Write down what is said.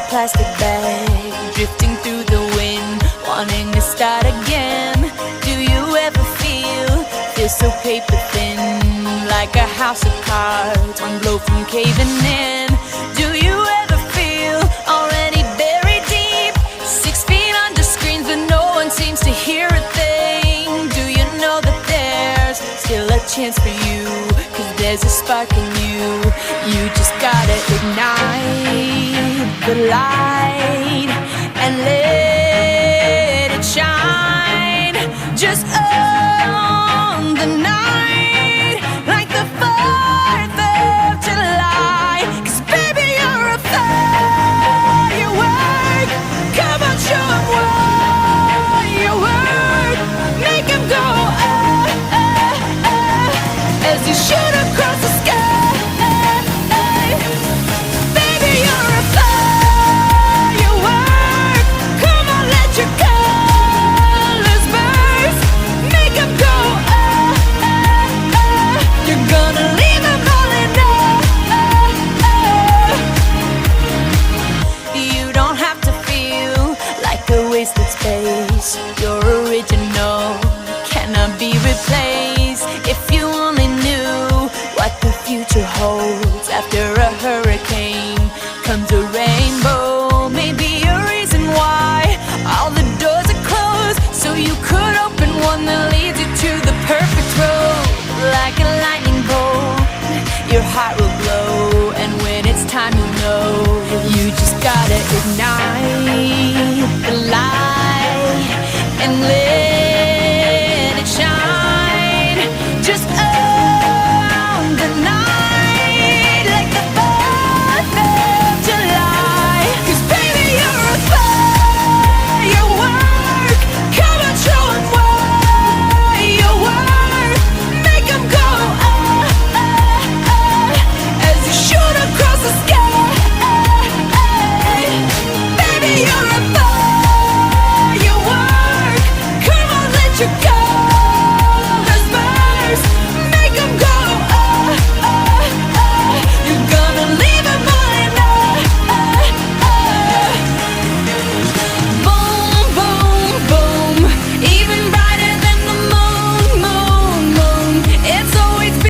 plastic bag, drifting through the wind, wanting to start again. Do you ever feel so paper thin, like a house of cards, one blow from caving in? Do you ever feel already buried deep, 6 feet under screens, but no one seems to hear a thing? Do you know that there's still a chance for you, 'cause there's a spark in you? You just gotta ignite the light and let it shine. Just own the night like the 4th of July. 'Cause baby, you're a firework. Come on, show 'em what you work. Make 'em go as you shoot across the sky. Baby, you're a firework. Come on, let your colors burst. Make 'em go you're gonna leave 'em all in awe. You don't have to feel like a wasted space. You're original, cannot be replaced. If you only knew what the future holds. After a hurricane comes a rainbow. Maybe a reason why all the doors are closed, so you could open one that leads you to the perfect road. Like a lightning bolt, your heart will glow, and when it's time you'll know. You just gotta ignite the light and